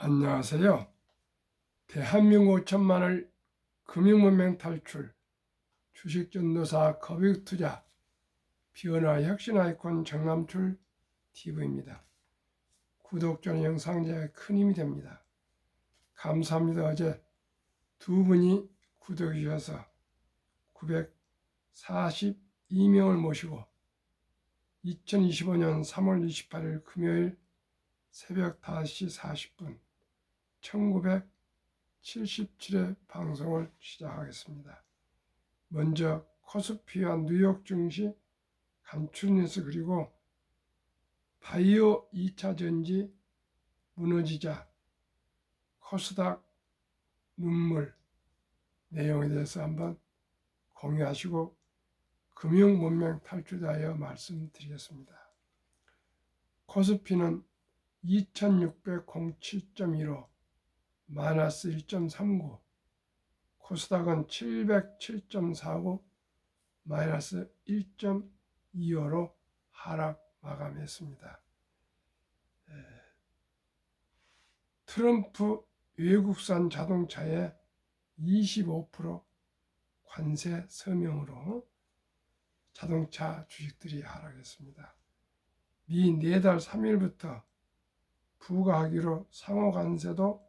안녕하세요. 대한민국 5천만을 금융문맹 탈출, 주식전도사 거액투자, 비언화 혁신 아이콘 정남출 TV입니다. 구독 전 영상 제에 큰 힘이 됩니다. 감사합니다. 어제 두 분이 구독해 주셔서 942명을 모시고 2025년 3월 28일 금요일 새벽 5시 40분 1977회 방송을 시작하겠습니다. 먼저 코스피와 뉴욕 증시 간추린 뉴스, 그리고 바이오 2차 전지 무너지자 코스닥 눈물 내용에 대해서 한번 공유하시고 금융 문명 탈출하여 말씀드리겠습니다. 코스피는 2607.15 마이너스 1.39, 코스닥은 707.49 마이너스 1.25로 하락 마감했습니다. 트럼프 외국산 자동차에 25% 관세 서명으로 자동차 주식들이 하락했습니다. 미 내달 3일부터 부과하기로 상호 관세도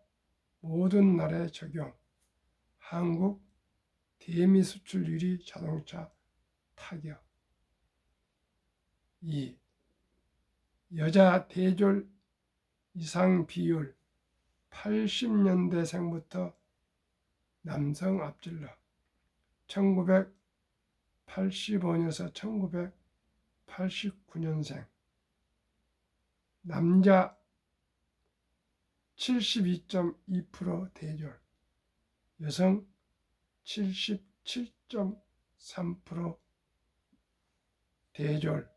모든 나라에 적용. 한국 대미 수출률이 자동차 타격. 2. 여자 대졸 이상 비율 80년대생부터 남성 앞질러 1985년에서 1989년생 남자 72.2% 대졸, 여성 77.3% 대졸,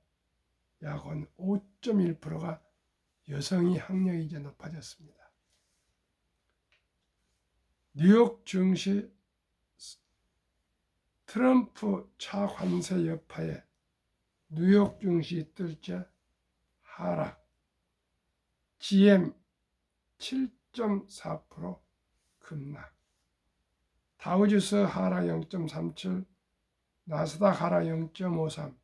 약 5.1%가 여성이 학력이 이제 높아졌습니다. 뉴욕 증시 트럼프 차관세 여파에 뉴욕 증시 이틀째 하락, GM 7.4% 급락, 다우지수 하락 0.37, 나스닥 하락 0.53,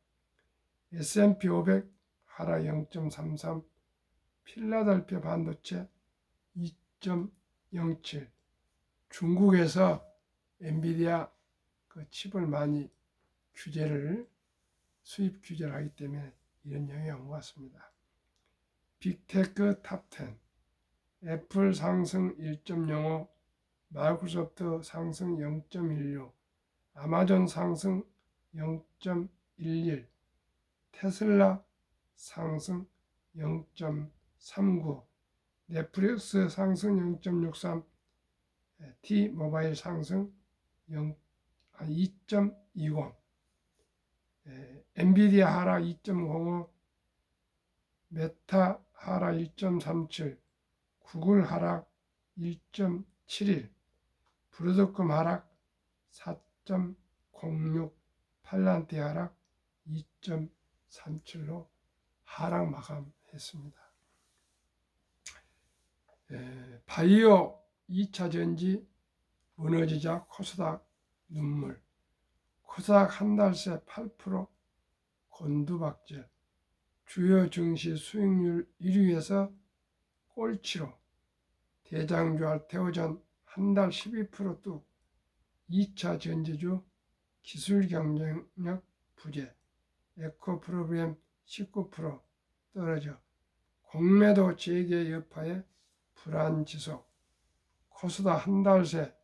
S&P 500 하락 0.33, 필라델피아 반도체 2.07. 중국에서 엔비디아 그 칩을 많이 수입 규제를 하기 때문에 이런 영향이 온 것 같습니다. 빅테크 탑10, 애플 상승 1.05, 마이크로소프트 상승 0.16, 아마존 상승 0.11, 테슬라 상승 0.39, 넷플릭스 상승 0.63, T모바일 상승 2.20, 엔비디아 하락 2.05, 메타 하락 1.37, 구글 하락 1.71, 브로드컴 하락 4.06, 팔란티 하락 2.37로 하락 마감했습니다. 바이오 2차 전지 무너지자 코스닥 눈물, 코스닥 한 달 새 8% 곤두박질, 주요 증시 수익률 1위에서 꼴찌로, 대장주 알테오전 한 달 12% 뚝, 2차 전지주 기술 경쟁력 부재, 에코프로비엠 19% 떨어져, 공매도 재개 여파에 불안 지속, 코스닥 한 달 새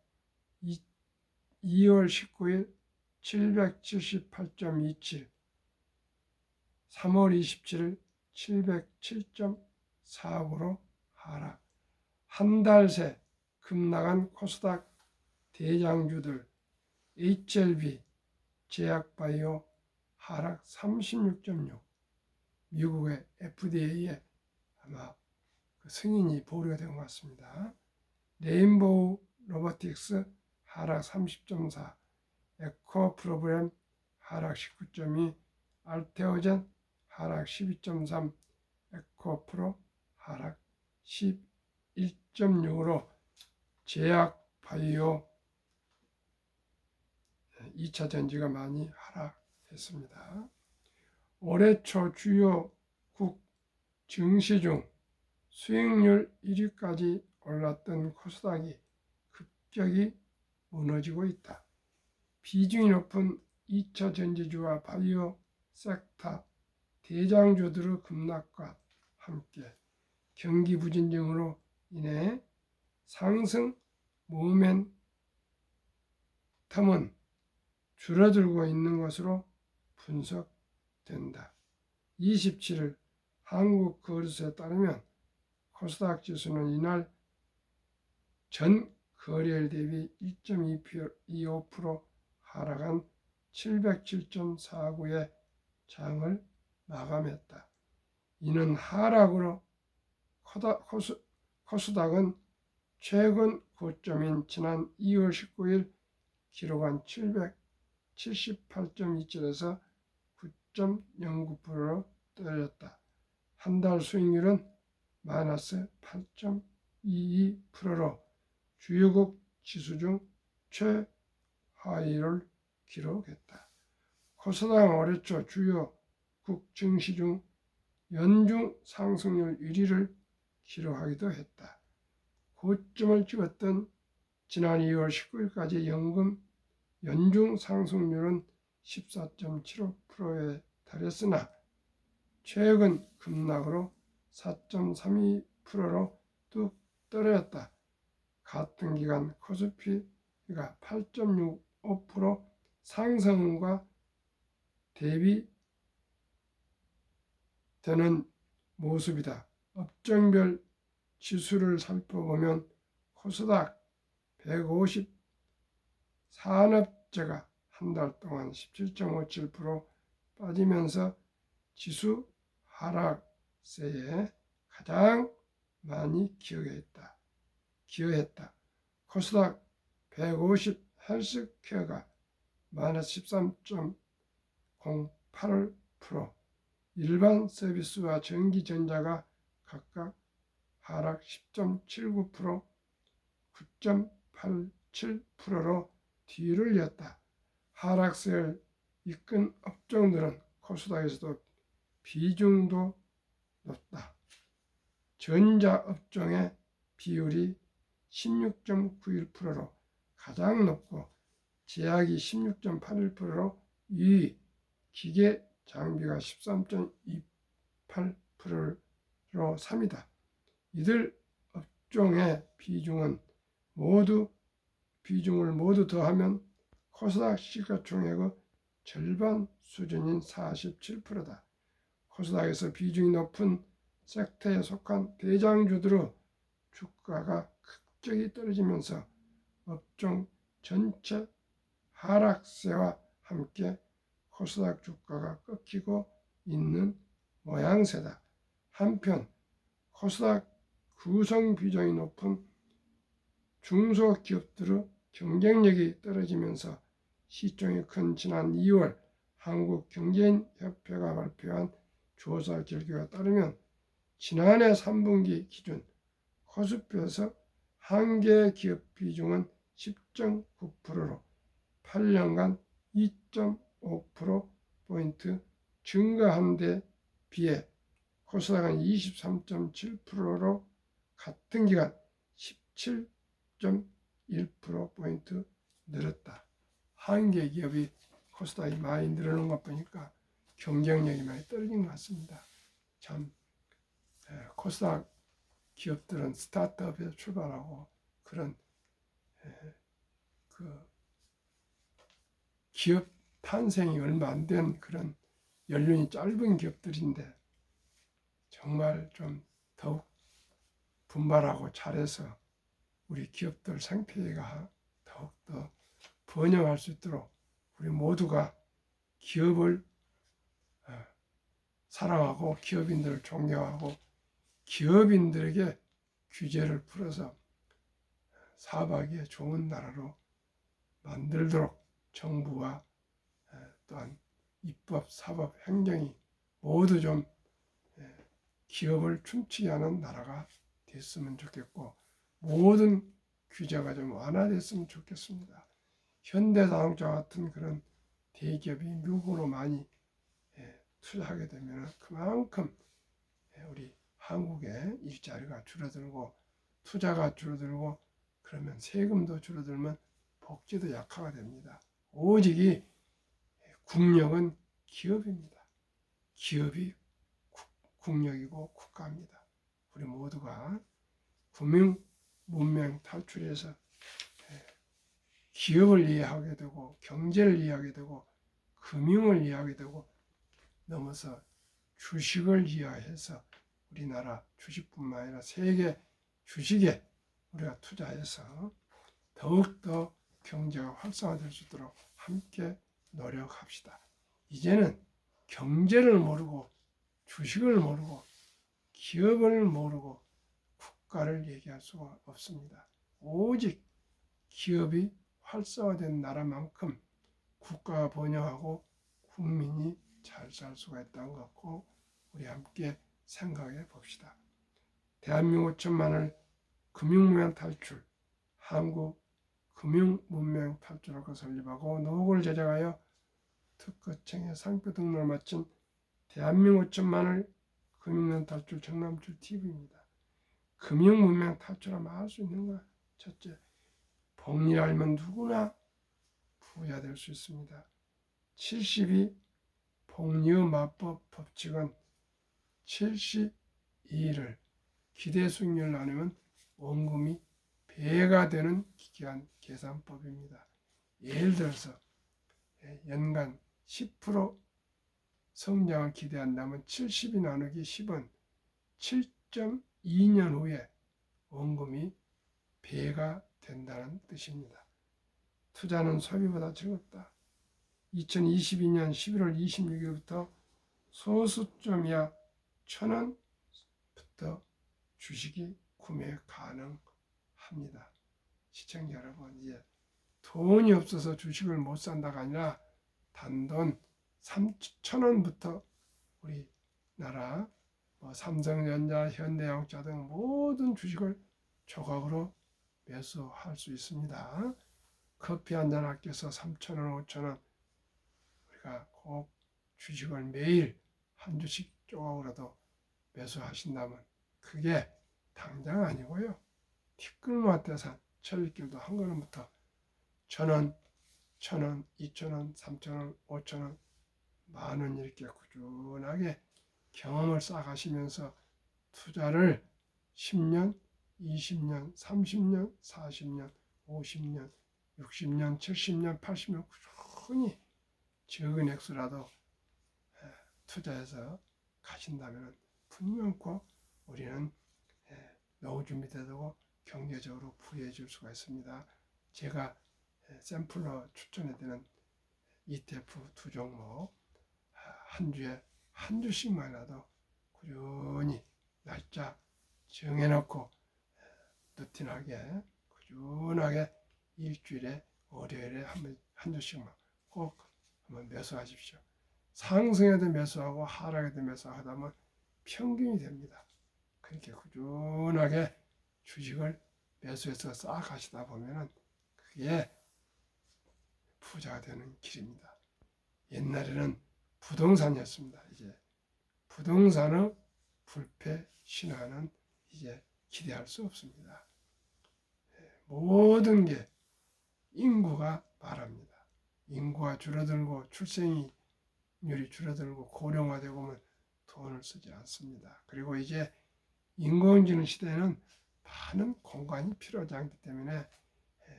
2월 19일 778.27, 3월 27일 707.49로 하락. 한 달 새 급락한 코스닥 대장주들, HLB, 제약바이오 하락 36.6, 미국의 FDA에 아마 그 승인이 보류가 된 것 같습니다. 레인보우 로보틱스 하락 30.4, 에코프로그램 하락 19.2, 알테오젠 하락 12.3, 에코프로 하락 11 2.6으로 제약, 바이오 2차 전지가 많이 하락했습니다. 올해 초 주요 국 증시 중 수익률 1위까지 올랐던 코스닥이 급격히 무너지고 있다. 비중이 높은 2차 전지주와 바이오 섹터 대장주들의 급락과 함께 경기 부진증으로 인해 상승 모멘텀은 줄어들고 있는 것으로 분석된다. 27일 한국거래소에 따르면 코스닥 지수는 이날 전 거래일 대비 2.25% 하락한 707.49의 장을 마감했다. 이는 하락으로 코스닥은 최근 고점인 지난 2월 19일 기록한 778.27에서 9.09%로 떨어졌다. 한 달 수익률은 마이너스 8.22%로 주요국 지수 중 최하위를 기록했다. 코스닥은 올해 초 주요국 증시 중 연중 상승률 1위를 기록하기도 했다. 고점을 찍었던 지난 2월 19일까지 연중 상승률은 14.75%에 달했으나 최근 급락으로 4.32%로 뚝 떨어졌다. 같은 기간 코스피가 8.65% 상승과 대비되는 모습이다. 업종별 지수를 살펴보면 코스닥 150 산업재가 한 달 동안 17.57% 빠지면서 지수 하락세에 가장 많이 기여했다. 코스닥 150 헬스케어가 마이너스 13.08%, 일반 서비스와 전기전자가 각각 하락 10.79%, 9.87%로 뒤를 이었다. 하락세를 이끈 업종들은 코스닥에서도 비중도 높다. 전자업종의 비율이 16.91%로 가장 높고 제약이 16.81%로 2위, 기계 장비가 13.28%로 3위다. 이들 업종의 비중을 모두 더하면 코스닥 시가총액의 절반 수준인 47%다. 코스닥에서 비중이 높은 섹터에 속한 대장주들의 주가가 급격히 떨어지면서 업종 전체 하락세와 함께 코스닥 주가가 꺾이고 있는 모양새다. 한편 코스닥 구성 비중이 높은 중소기업들의 경쟁력이 떨어지면서 시총이 큰 지난 2월 한국경제인협회가 발표한 조사 결과에 따르면 지난해 3분기 기준 코스피에서 한개 기업 비중은 10.9%로 8년간 2.5%포인트 증가한 데 비해 코스닥은 23.7%로 같은 기간 17.1%포인트 늘었다. 한개 기업이 코스닥이 많이 늘어난 것 보니까 경쟁력이 많이 떨어진 것 같습니다. 참 코스닥 기업들은 스타트업에서 출발하고 그런 그 기업 탄생이 얼마 안 된 그런 연륜이 짧은 기업들인데 정말 좀 더욱 분발하고 잘해서 우리 기업들 생태계가 더욱더 번영할 수 있도록 우리 모두가 기업을 사랑하고 기업인들을 존경하고 기업인들에게 규제를 풀어서 사업하기에 좋은 나라로 만들도록 정부와 또한 입법, 사법, 행정이 모두 좀 기업을 춤추게 하는 나라가 됐으면 좋겠고 모든 규제가 좀 완화됐으면 좋겠습니다. 현대자동차 같은 그런 대기업이 미국으로 많이 투자하게 되면 그만큼 우리 한국의 일자리가 줄어들고 투자가 줄어들고 그러면 세금도 줄어들면 복지도 약화가 됩니다. 오직 국력은 기업입니다. 기업이 국력이고 국가입니다. 우리 모두가 금융 문명 탈출해서 기업을 이해하게 되고 경제를 이해하게 되고 금융을 이해하게 되고 넘어서 주식을 이해해서 우리나라 주식뿐만 아니라 세계 주식에 우리가 투자해서 더욱더 경제가 활성화될 수 있도록 함께 노력합시다. 이제는 경제를 모르고 주식을 모르고 기업을 모르고 국가를 얘기할 수가 없습니다. 오직 기업이 활성화된 나라만큼 국가가 번영하고 국민이 잘 살 수가 있다는 것 같고 우리 함께 생각해 봅시다. 대한민국 천만을 금융문명 탈출, 한국 금융문명 탈출하고 설립하고 노후를 제작하여 특허청에 상표 등록을 마친 대한민국 천만을 금융문명 탈출 정남출 TV입니다. 금융문명 탈출하면 할 수 있는 거야. 첫째, 복리를 알면 누구나 부자 될 수 있습니다. 72 복리의 마법 법칙은 72를 기대 수익률을 나누면 원금이 배가 되는 기괴한 계산법입니다. 예를 들어서 연간 10% 성장을 기대한다면 70이 나누기 10은 7.2년 후에 원금이 배가 된다는 뜻입니다. 투자는 소비보다 즐겁다. 2022년 11월 26일부터 소수점이야 1,000원부터 주식이 구매 가능합니다. 시청자 여러분, 이제 돈이 없어서 주식을 못 산다가 아니라 단돈 3,000원부터 우리나라 삼성전자, 현대자동차 등 모든 주식을 조각으로 매수할 수 있습니다. 커피 한잔 아껴서 3,000원, 5,000원 우리가 꼭 주식을 매일 한 주씩 조각으로도 매수하신다면 그게 당장 아니고요. 티끌모아 산 철길도 한 걸음부터 1,000원, 1,000원, 2,000원, 3,000원, 5,000원, 만원 이렇게 꾸준하게 경험을 쌓아가시면서 투자를 10년, 20년, 30년, 40년, 50년, 60년, 70년, 80년 꾸준히 적은 액수라도 투자해서 가신다면 분명코 우리는 노후 준비되고 경제적으로 부유해질 수가 있습니다. 제가 샘플로 추천해드리는 ETF 두 종목 한 주에 한 주씩만이라도 꾸준히 날짜 정해놓고 루틴하게 꾸준하게 일주일에 월요일에 한 주씩만 꼭 한번 매수하십시오. 상승에도 매수하고 하락에도 매수하다 보면 평균이 됩니다. 그렇게 꾸준하게 주식을 매수해서 쌓아가시다 보면 그게 부자가 되는 길입니다. 옛날에는 부동산이었습니다. 이제 부동산의 불패 신화는 이제 기대할 수 없습니다. 모든 게 인구가 말합니다. 인구가 줄어들고 출생률이 줄어들고 고령화되고 보면 돈을 쓰지 않습니다. 그리고 이제 인공지능 시대에는 많은 공간이 필요하지 않기 때문에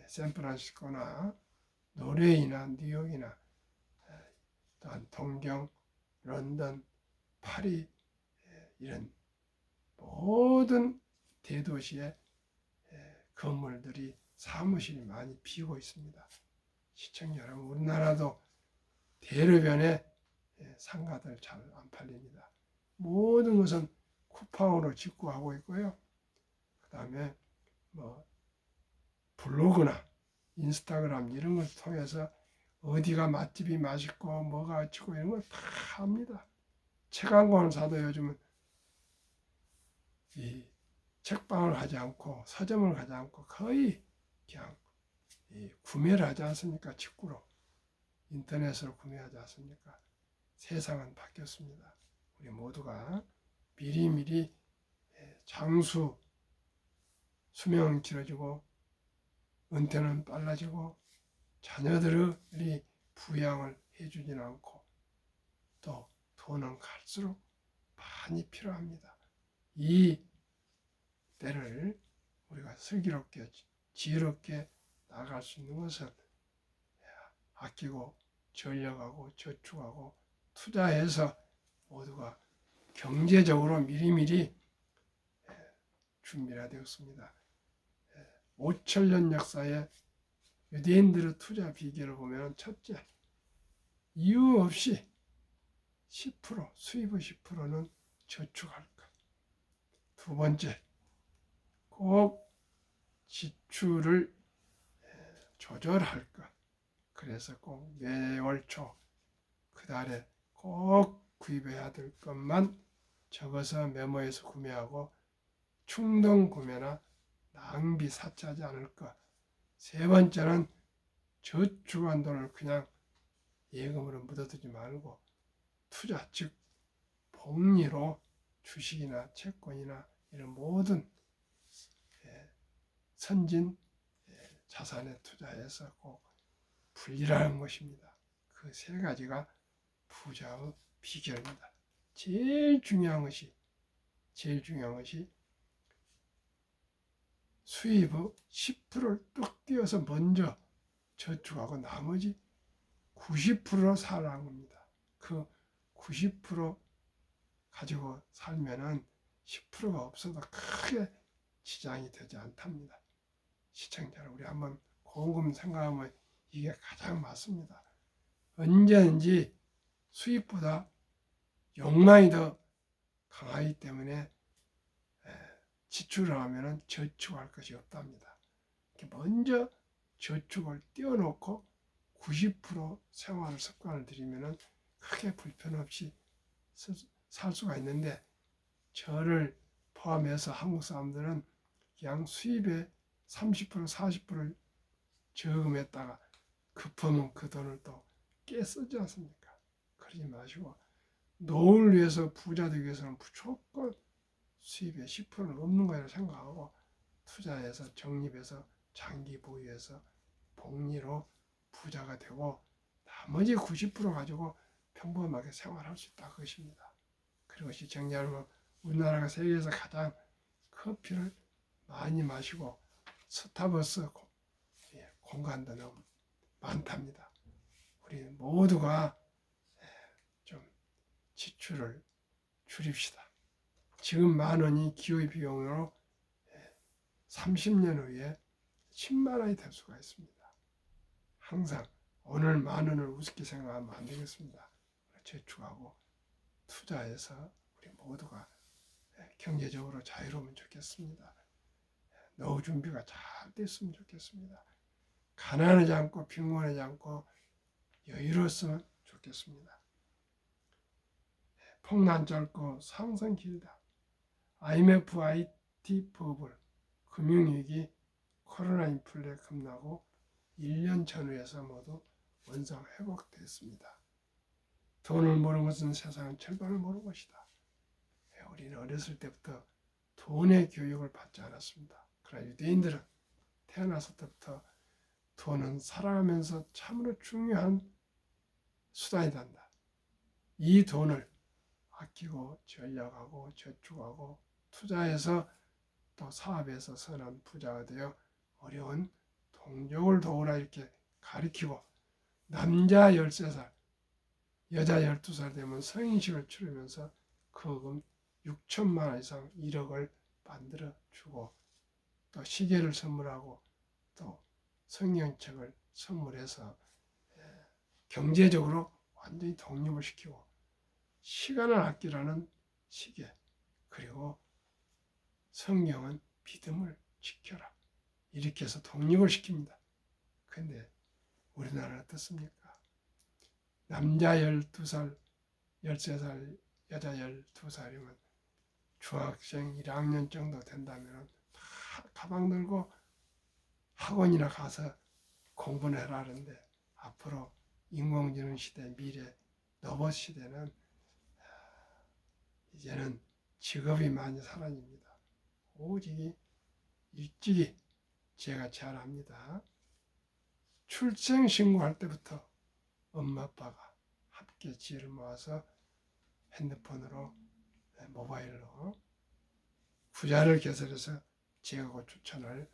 샌프란시스코나 노르웨이나 뉴욕이나 또한 동경, 런던, 파리 이런 모든 대도시의 건물들이 사무실이 많이 비고 있습니다. 시청자 여러분, 우리나라도 대로변에 상가들 잘 안 팔립니다. 모든 것은 쿠팡으로 직구하고 있고요. 그 다음에 블로그나 인스타그램 이런 걸 통해서 어디가 맛집이 맛있고 뭐가 어찌고 이런 걸 다 합니다. 책 한 권을 사도 요즘은 이 책방을 가지 않고 서점을 가지 않고 거의 그냥 구매를 하지 않습니까? 직구로 인터넷으로 구매하지 않습니까? 세상은 바뀌었습니다. 우리 모두가 미리미리 장수 수명은 길어지고 은퇴는 빨라지고 자녀들이 부양을 해주지는 않고 또 돈은 갈수록 많이 필요합니다. 이 때를 우리가 슬기롭게 지혜롭게 나아갈 수 있는 것은 아끼고 전력하고 저축하고 투자해서 모두가 경제적으로 미리미리 준비가 되었습니다. 5천년 역사의 유대인들의 투자 비결을 보면 첫째, 이유 없이 10% 수입의 10%는 저축할 것. 두 번째, 꼭 지출을 조절할 것. 그래서 꼭 매월 초 그 달에 꼭 구입해야 될 것만 적어서 메모해서 구매하고 충동 구매나 낭비 사치하지 않을 것. 세 번째는 저축한 돈을 그냥 예금으로 묻어두지 말고 투자, 즉 복리로 주식이나 채권이나 이런 모든 선진 자산에 투자해서 꼭 분리하는 것입니다. 그 세 가지가 부자의 비결입니다. 제일 중요한 것이 수입의 10%를 뚝 띄어서 먼저 저축하고 나머지 90%로 살아가는 겁니다. 그 90% 가지고 살면은 10%가 없어도 크게 지장이 되지 않답니다. 시청자 여러분, 우리 한번 곰곰 생각하면 이게 가장 맞습니다. 언제든지 수입보다 욕망이 더 강하기 때문에 지출을 하면 저축할 것이 없답니다. 먼저 저축을 띄워놓고 90% 생활 습관을 들이면 크게 불편 없이 살 수가 있는데, 저를 포함해서 한국 사람들은 그냥 수입의 30% 40%를 저금했다가 급하면 그 돈을 또 깨 쓰지 않습니까? 그러지 마시고 노후를 위해서 부자 되기 위해서는 무조건 수입의 10%는 없는 거라고 생각하고 투자해서 적립해서 장기 보유해서 복리로 부자가 되고 나머지 90% 가지고 평범하게 생활할 수 있다, 그것입니다. 그리고 시청자 여러분, 우리나라가 세계에서 가장 커피를 많이 마시고 스타벅스 공간도 너무 많답니다. 우리 모두가 좀 지출을 줄입시다. 지금 10,000원이 기회 비용으로 30년 후에 10만 원이 될 수가 있습니다. 항상 오늘 10,000원을 우습게 생각하면 안 되겠습니다. 저축하고 투자해서 우리 모두가 경제적으로 자유로우면 좋겠습니다. 노후 준비가 잘 됐으면 좋겠습니다. 가난하지 않고 빈곤하지 않고 여유로웠으면 좋겠습니다. 폭난 짧고 상승 길다. IMF, IT 버블, 금융위기, 코로나 인플레 급나고 1년 전후에서 모두 원상 회복됐습니다. 돈을 모르는 것은 세상은 절반을 모르는 것이다. 우리는 어렸을 때부터 돈의 교육을 받지 않았습니다. 그러나 유대인들은 태어났을 때부터 돈은 살아가면서 참으로 중요한 수단이 된다. 이 돈을 아끼고 전략하고 저축하고 투자해서 또 사업에서 선한 부자가 되어 어려운 동족을 도우라 이렇게 가르치고, 남자 13살, 여자 12살 되면 성인식을 치르면서 거금 6천만 원 이상 1억을 만들어 주고, 또 시계를 선물하고 또 성경책을 선물해서 경제적으로 완전히 독립을 시키고, 시간을 아끼라는 시계, 그리고 성경은 믿음을 지켜라, 이렇게 해서 독립을 시킵니다. 그런데 우리나라는 어떻습니까? 남자 12살, 13살, 여자 12살이면 중학생 1학년 정도 된다면 다 가방 들고 학원이나 가서 공부를 해라 하는데, 앞으로 인공지능 시대, 미래 로봇 시대는 이제는 직업이 많이 사라집니다. 오직 일찍이 제가 잘 압니다. 출생 신고할 때부터 엄마 아빠가 함께 지혜를 모아서 핸드폰으로, 모바일로 부자를 개설해서 제가 추천할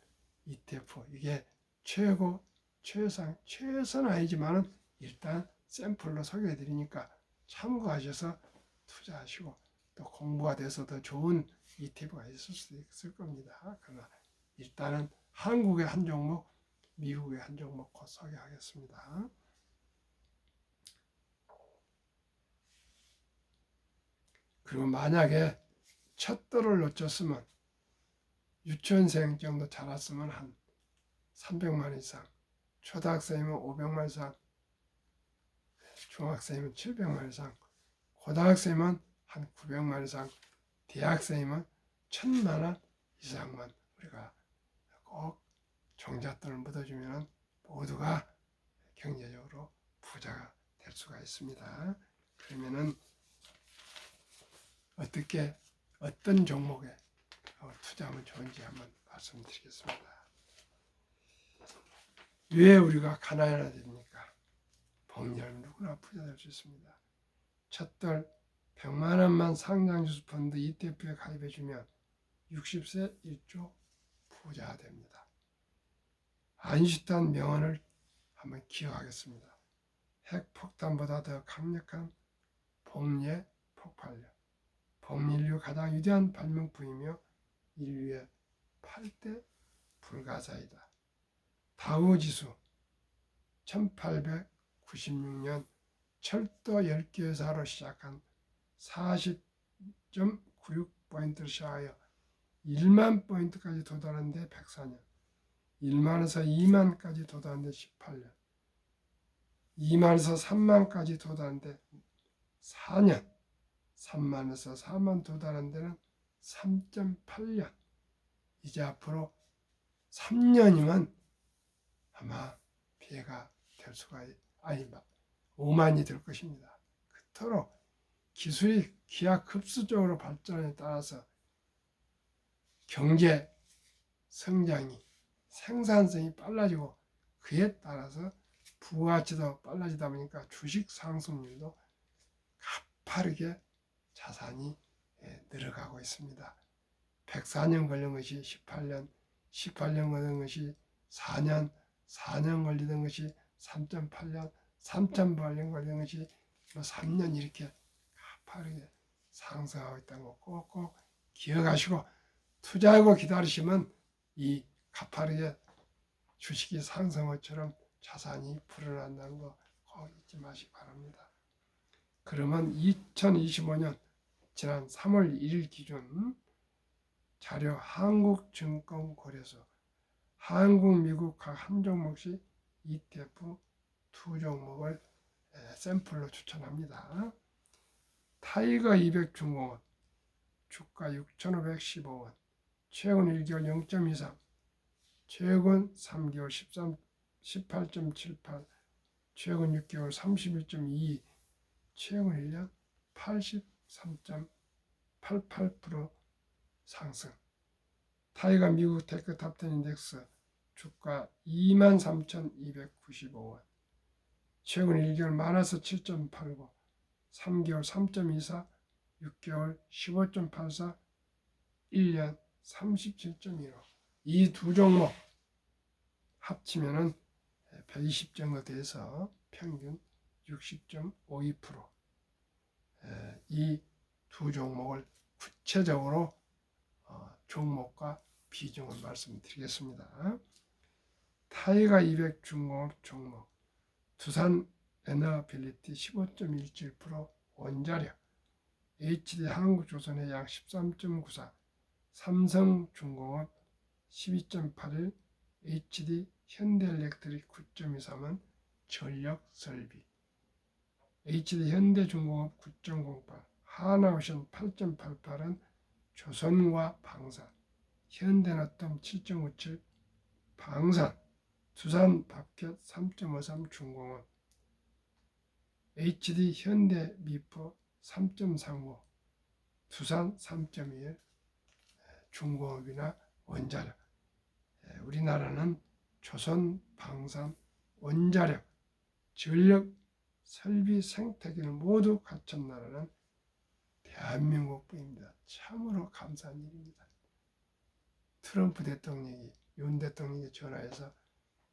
ETF, 이게 최고, 최선은 아니지만은 일단 샘플로 소개해 드리니까 참고하셔서 투자하시고, 또 공부가 돼서 더 좋은 ETF가 있을 수도 있을 겁니다. 그러나 일단은 한국의 한 종목, 미국의 한 종목 곧 소개하겠습니다. 그리고 만약에 첫 돌을 놓쳤으면, 유치원생 정도 자랐으면 한 300만 이상, 초등학생이면 500만 이상, 중학생이면 700만 이상, 고등학생이면 한 900만 이상, 대학생이면 1000만 원 이상만 우리가 꼭 종잣돈을 묻어주면 모두가 경제적으로 부자가 될 수가 있습니다. 그러면은 어떤 종목에 투자하면 좋은지 한번 말씀드리겠습니다. 왜 우리가 가난해야 됩니까? 복리하면 누구나 부자 될 수 있습니다. 첫돌 100만 원만 상장주수 펀드 ETF에 가입해주면 60세 1조 부자가 됩니다. 아인슈타인 명언을 한번 기억하겠습니다. 핵폭탄보다 더 강력한 복리의 폭발력. 복리 인류 가장 위대한 발명품이며 인류의 8대 불가사이다. 다우지수 1896년 철도 10개 회사로 시작한 40.96포인트를 시작하여 1만 포인트까지 도달한 데 104년, 1만에서 2만까지 도달한 데 18년, 2만에서 3만까지 도달한 데 4년, 3만에서 4만 도달한 데는 3.8년. 이제 앞으로 3년이면 아마 피해가 될 수가, 5만이 될 것입니다. 그토록 기술이 기하급수적으로 발전에 따라서 경제 성장이, 생산성이 빨라지고, 그에 따라서 부가가치도 빨라지다 보니까 주식 상승률도 가파르게 자산이 늘어가고 있습니다. 104년 걸린 것이 18년, 18년 걸린 것이 4년, 4년 걸리던 것이 3.8년, 3.8년 걸린 것이 3년, 이렇게 가파르게 상승하고 있다는 거 꼭꼭 기억하시고, 투자하고 기다리시면 이 가파르게 주식이 상승한 것처럼 자산이 불어난다는 거 꼭 잊지 마시기 바랍니다. 그러면 2025년 지난 3월 1일 기준 자료 한국증권거래소 한국, 미국 각 한 종목씩 ETF 두 종목을 샘플로 추천합니다. 타이거 200 중공업 주가 6,515원, 최근 1개월 0.23, 최근 3개월 18.78, 최근 6개월 31.22, 최근 1년 83.88% 상승. 타이거 미국 테크 탑10 인덱스 주가 23,295원, 최근 1개월 마이너스 7.89, 3개월 3.24, 6개월 15.84, 1년 37.15. 이 두 종목 합치면은 120 정도 돼서 평균 60.52%. 이 두 종목을 구체적으로 종목과 비중을 말씀드리겠습니다. 타이거 200 중공업 종목, 두산 에너빌리티 15.17%, 원자력, HD 한국조선해양 13.94, 삼성중공업 12.81, HD 현대엘렉트릭 9.23은 전력설비, HD 현대중공업 9.08, 하나오션 8.88은 조선과 방산, 현대노통 7.57, 방산, 두산 밥켓 3.53 중공업, HD 현대 미포 3.35, 두산 3.21, 중공업이나 원자력. 우리나라는 조선, 방산, 원자력, 전력, 설비, 생태계를 모두 갖춘 나라는 대한민국뿐입니다. 참으로 감사한 일입니다. 트럼프 대통령이 윤 대통령에게 전화해서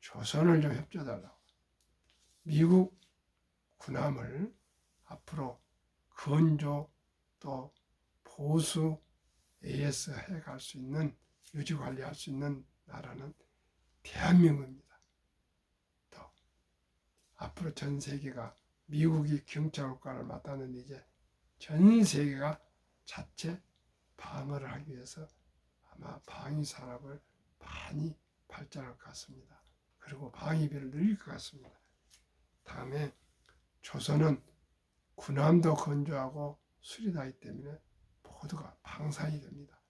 조선을 좀 협조해달라고, 미국 군함을 앞으로 건조 또 보수 AS 해갈 수 있는, 유지 관리할 수 있는 나라는 대한민국입니다. 또 앞으로 전 세계가, 미국이 경찰 국가를 맡았는데 이제 전 세계가 자체 방어를 하기 위해서 아마 방위 산업을 많이 발전할 것 같습니다. 그리고 방위비를 늘릴 것 같습니다. 다음에 조선은 군함도 건조하고 수리하기 때문에 모두가 방산이 됩니다.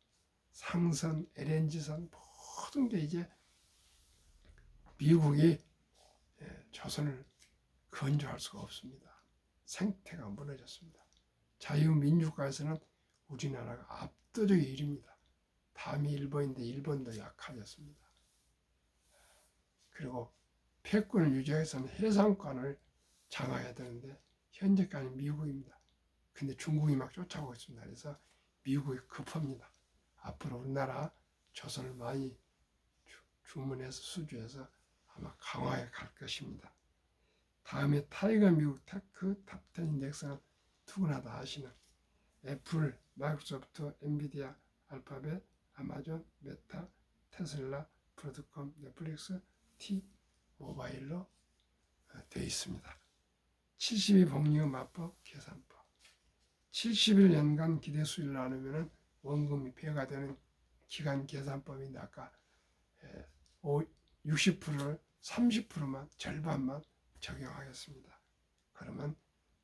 상선, LNG선 모든 게 이제 미국이 조선을 건조할 수가 없습니다. 생태가 무너졌습니다. 자유민주국가에서는 우리나라가 압도적인 1위입니다. 다음이 일본인데 일본도 약해졌습니다. 그리고 패권을 유지하기 위해서는 해상권을 장악해야 되는데 현재까지 미국입니다. 근데 중국이 막 쫓아오고 있습니다. 그래서 미국이 급합니다. 앞으로 우리나라 조선을 많이 주문해서 수주해서 아마 강화해 갈 것입니다. 다음에 타이거 미국 테크 탑10 인덱스는 누구나 다 아시는 애플, 마이크로소프트, 엔비디아, 알파벳, 아마존, 메타, 테슬라, 브로드컴, 넷플릭스, T-모바일로 되어 있습니다. 72 복리의 마법 계산법. 70일연간 기대 수익을 나누면 원금이 배가 되는 기간 계산법인데 아까 60%를 30%만, 절반만 적용하겠습니다. 그러면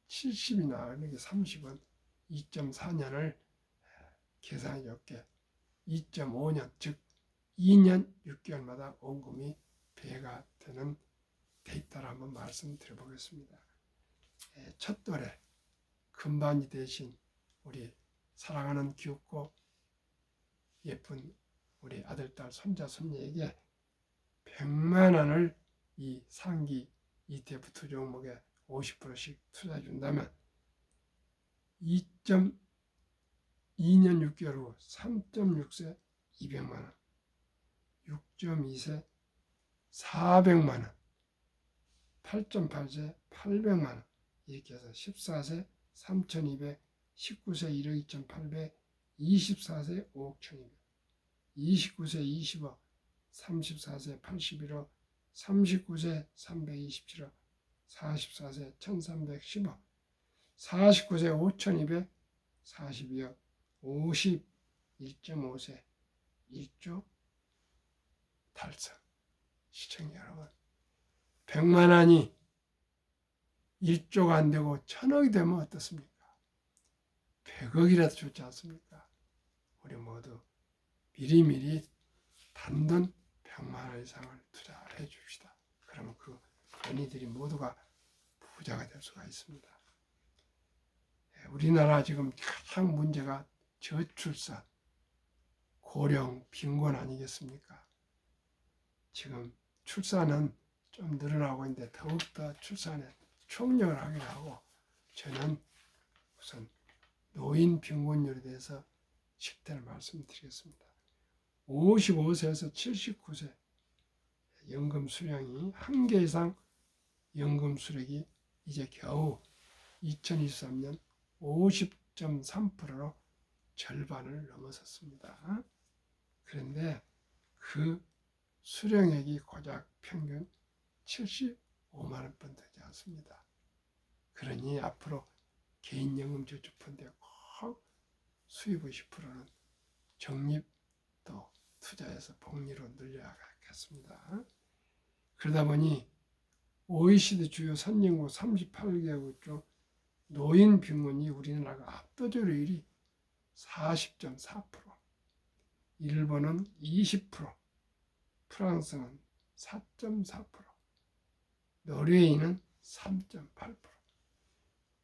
70이 나누는 게 30은 2.4년을 계산해 줬게 2.5년, 즉 2년 6개월마다 원금이 배가 되는 데이터를 한번 말씀드려 보겠습니다. 첫 돌에 금반지 대신 우리 사랑하는 귀엽고 예쁜 우리 아들, 딸, 손자, 손녀에게 100만 원을 이 상기 ETF 투자 종목에 50%씩 투자해 준다면 2.2년 6개월 후 3.6세 200만 원, 6.2세 400만 원, 8.8세 800만 원, 이렇게 해서 14세 3,200, 19세 1억 2,800, 24세 5억 1,200, 29세 20억, 34세 81억, 39세 327억, 44세 1,310억, 49세 5,200, 42억, 51.5세 1조 달성. 시청자 여러분, 100만 원이 1조가 안 되고 1,000억이 되면 어떻습니까? 100억이라도 좋지 않습니까? 우리 모두 미리미리 단돈 100만 원 이상을 투자해 줍시다. 그러면 그 언니들이 모두가 부자가 될 수가 있습니다. 우리나라 지금 가장 문제가 저출산, 고령, 빈곤 아니겠습니까? 지금 출산은 좀 늘어나고 있는데 더욱더 출산에 총력을 하기로 하고, 저는 우선 노인 빈곤율에 대해서 10대를 말씀드리겠습니다. 55세에서 79세 연금 수령이 한 개 이상 연금 수령이 이제 겨우 2023년 50.3%로 절반을 넘어섰습니다. 그런데 그 수령액이 고작 평균 75만 원뿐 되지 않습니다. 그러니 앞으로 개인연금저축펀드에 꼭 수입 50%는 적립 또 투자해서 복리로 늘려야겠습니다. 그러다 보니 OECD 주요 선진국 38개국 중 노인 빈곤이 우리나라가 압도적으로 1위 40.4%, 일본은 20%, 프랑스는 4.4%, 노르웨이는 3.8%.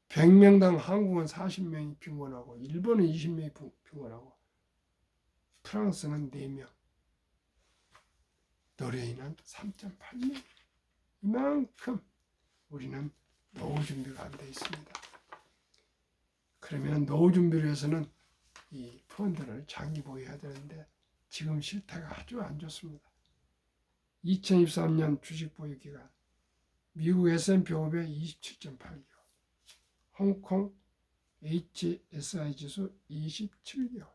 100명당 한국은 40명이 빈곤하고 일본은 20명이 빈곤하고 프랑스는 4명, 노르웨이는 3.8명. 이만큼 우리는 노후 준비가 안 돼 있습니다. 그러면 노후 준비를 위해서는 이 펀드를 장기 보유해야 되는데 지금 실태가 아주 안 좋습니다. 2023년 주식 보유 기간 미국 S&P 500 27.8개월, 홍콩 HSI 지수 27개월,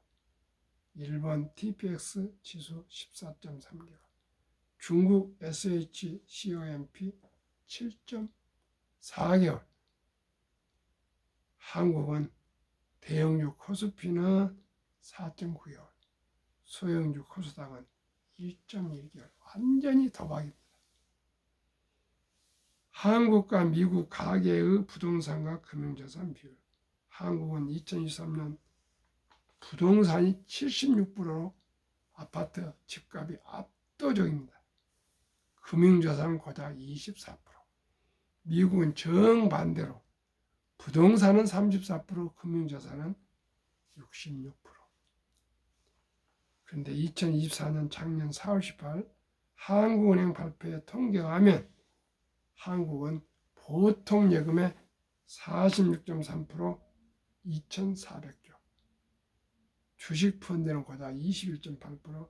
일본 TPX 지수 14.3개월, 중국 SHCOMP 7.4개월, 한국은 대형주 코스피는 4.9개월, 소형주 코스닥은 1.1개월, 완전히 도박입니다. 한국과 미국 가계의 부동산과 금융자산 비율. 한국은 2023년 부동산이 76%로 아파트 집값이 압도적입니다. 금융자산은 고작 24%. 미국은 정반대로 부동산은 34%, 금융자산은 66%. 그런데 2024년 작년 4월 18일 한국은행 발표에 통계하면 한국은 보통예금의 46.3%, 2,400조. 주식펀드는 고작 21.8%,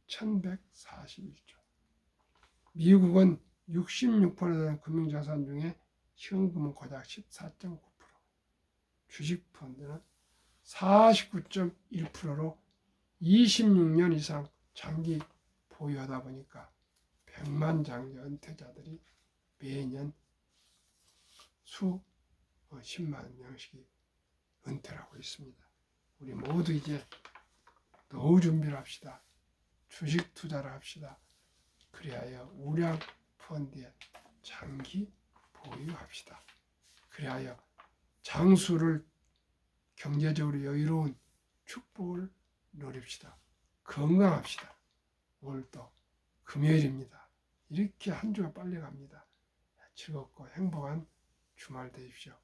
1,141조. 미국은 66%에 대한 금융자산 중에 현금은 고작 14.9%, 주식펀드는 49.1%로 26년 이상 장기 보유하다 보니까 100만 장자 은퇴자들이 매년 수십만 명씩이 은퇴를 하고 있습니다. 우리 모두 이제 노후 준비를 합시다. 주식 투자를 합시다. 그리하여 우량 펀드에 장기 보유합시다. 그리하여 장수를 경제적으로 여유로운 축복을 누립시다. 건강합시다. 오늘 또 금요일입니다. 이렇게 한 주가 빨리 갑니다. 즐겁고 행복한 주말 되십시오.